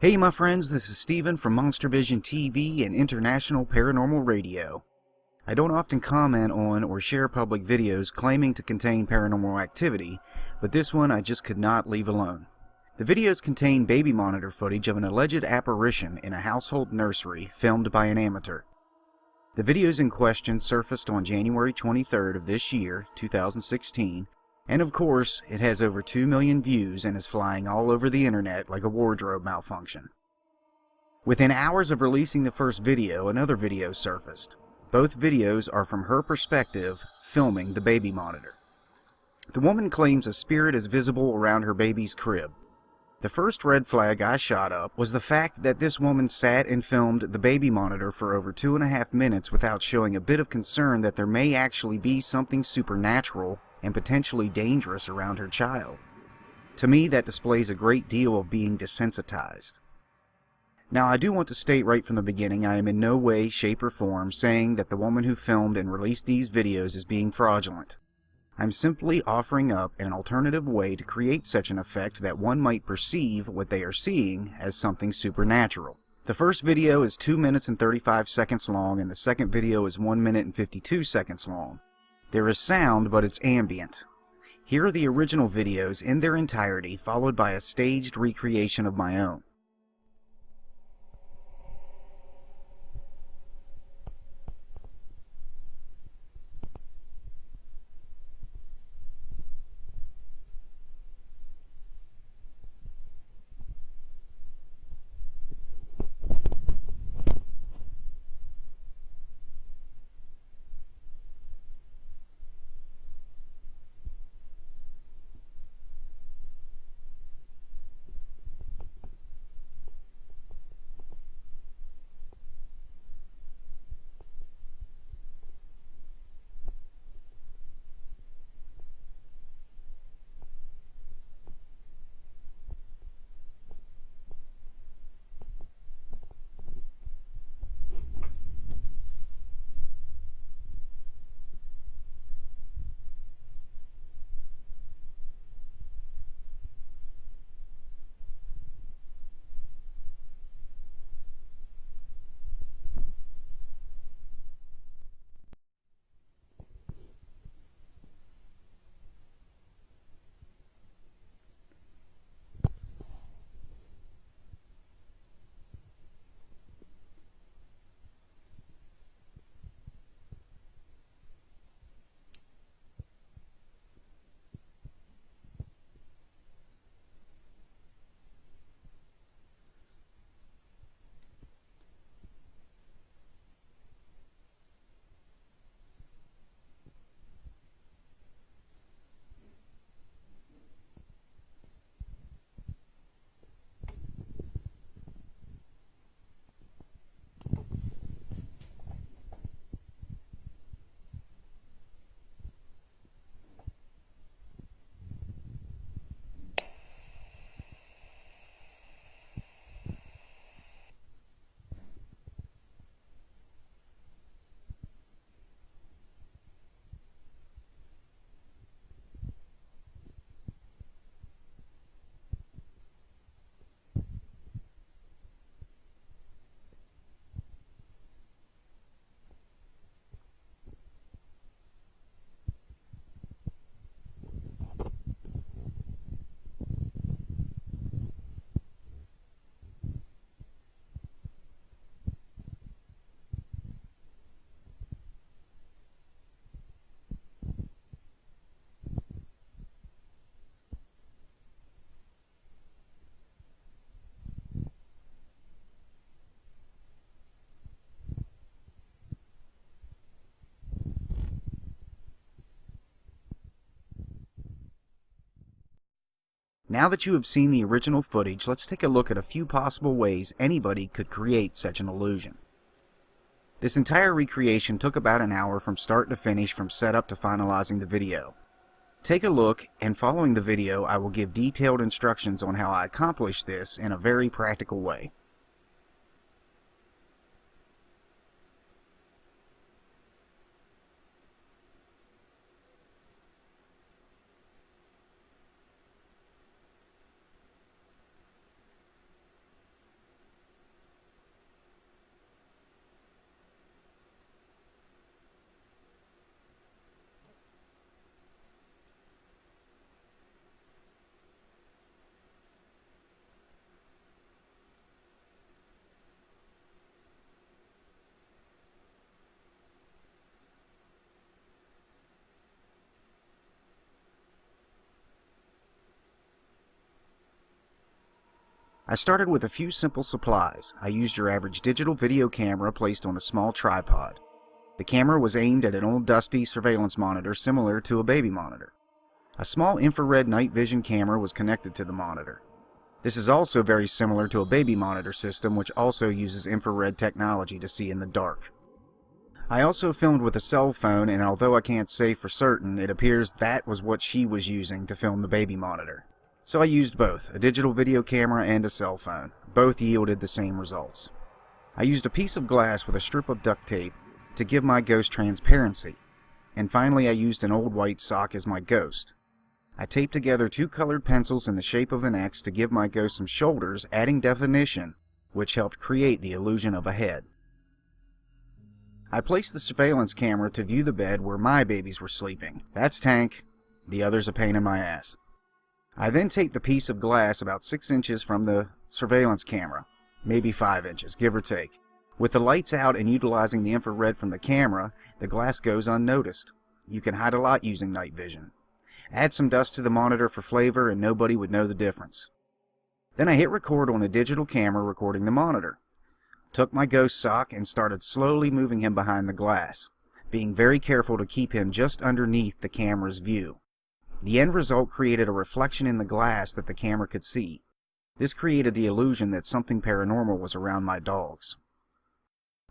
Hey my friends, this is Steven from Monster Vision TV and International Paranormal Radio. I don't often comment on or share public videos claiming to contain paranormal activity, but this one I just could not leave alone. The videos contain baby monitor footage of an alleged apparition in a household nursery filmed by an amateur. The videos in question surfaced on January 23rd of this year, 2016, and of course, it has over 2 million views and is flying all over the internet like a wardrobe malfunction. Within hours of releasing the first video, another video surfaced. Both videos are from her perspective, filming the baby monitor. The woman claims a spirit is visible around her baby's crib. The first red flag I shot up was the fact that this woman sat and filmed the baby monitor for over 2.5 minutes without showing a bit of concern that there may actually be something supernatural and potentially dangerous around her child. To me, that displays a great deal of being desensitized. Now, I do want to state right from the beginning, I am in no way, shape, or form saying that the woman who filmed and released these videos is being fraudulent. I'm simply offering up an alternative way to create such an effect that one might perceive what they are seeing as something supernatural. The first video is 2 minutes and 35 seconds long, and the second video is 1 minute and 52 seconds long. There is sound, but it's ambient. Here are the original videos in their entirety, followed by a staged recreation of my own. Now that you have seen the original footage, let's take a look at a few possible ways anybody could create such an illusion. This entire recreation took about an hour from start to finish, from setup to finalizing the video. Take a look, and following the video I will give detailed instructions on how I accomplished this in a very practical way. I started with a few simple supplies. I used your average digital video camera placed on a small tripod. The camera was aimed at an old dusty surveillance monitor similar to a baby monitor. A small infrared night vision camera was connected to the monitor. This is also very similar to a baby monitor system, which also uses infrared technology to see in the dark. I also filmed with a cell phone, and although I can't say for certain, it appears that was what she was using to film the baby monitor. So I used both, a digital video camera and a cell phone. Both yielded the same results. I used a piece of glass with a strip of duct tape to give my ghost transparency. And finally I used an old white sock as my ghost. I taped together 2 colored pencils in the shape of an X to give my ghost some shoulders, adding definition, which helped create the illusion of a head. I placed the surveillance camera to view the bed where my babies were sleeping. That's Tank. The other's a pain in my ass. I then taped the piece of glass about 6 inches from the surveillance camera, maybe 5 inches, give or take. With the lights out and utilizing the infrared from the camera, the glass goes unnoticed. You can hide a lot using night vision. Add some dust to the monitor for flavor and nobody would know the difference. Then I hit record on the digital camera recording the monitor. Took my ghost sock and started slowly moving him behind the glass, being very careful to keep him just underneath the camera's view. The end result created a reflection in the glass that the camera could see. This created the illusion that something paranormal was around my dogs.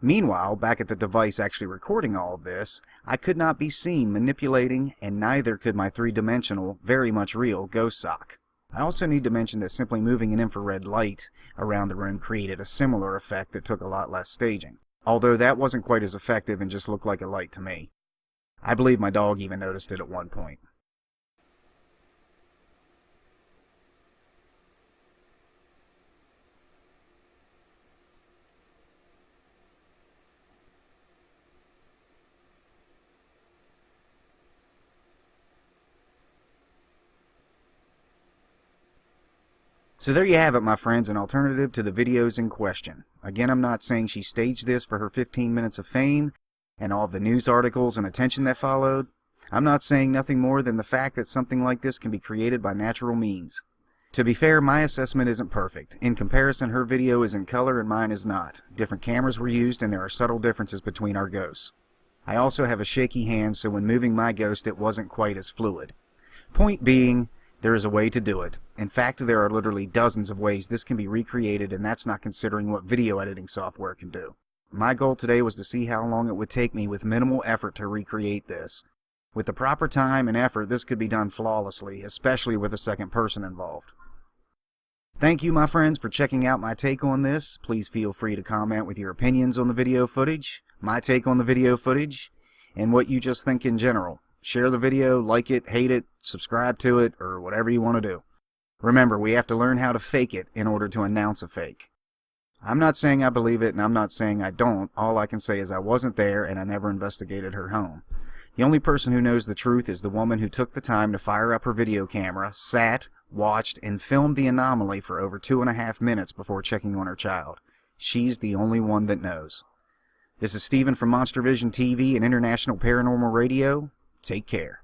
Meanwhile, back at the device actually recording all of this, I could not be seen manipulating, and neither could my 3-dimensional, very much real, ghost sock. I also need to mention that simply moving an infrared light around the room created a similar effect that took a lot less staging. Although that wasn't quite as effective and just looked like a light to me. I believe my dog even noticed it at one point. So there you have it, my friends, an alternative to the videos in question. Again, I'm not saying she staged this for her 15 minutes of fame and all of the news articles and attention that followed. I'm not saying nothing more than the fact that something like this can be created by natural means. To be fair, my assessment isn't perfect. In comparison, her video is in color and mine is not. Different cameras were used and there are subtle differences between our ghosts. I also have a shaky hand, so when moving my ghost it wasn't quite as fluid. Point being, there is a way to do it. In fact, there are literally dozens of ways this can be recreated, and that's not considering what video editing software can do. My goal today was to see how long it would take me with minimal effort to recreate this. With the proper time and effort, this could be done flawlessly, especially with a second person involved. Thank you, my friends, for checking out my take on this. Please feel free to comment with your opinions on the video footage, my take on the video footage, and what you just think in general. Share the video, like it, hate it, subscribe to it, or whatever you want to do. Remember, we have to learn how to fake it in order to announce a fake. I'm not saying I believe it, and I'm not saying I don't. All I can say is I wasn't there, and I never investigated her home. The only person who knows the truth is the woman who took the time to fire up her video camera, sat, watched, and filmed the anomaly for over 2.5 minutes before checking on her child. She's the only one that knows. This is Steven from Monster Vision TV and International Paranormal Radio. Take care.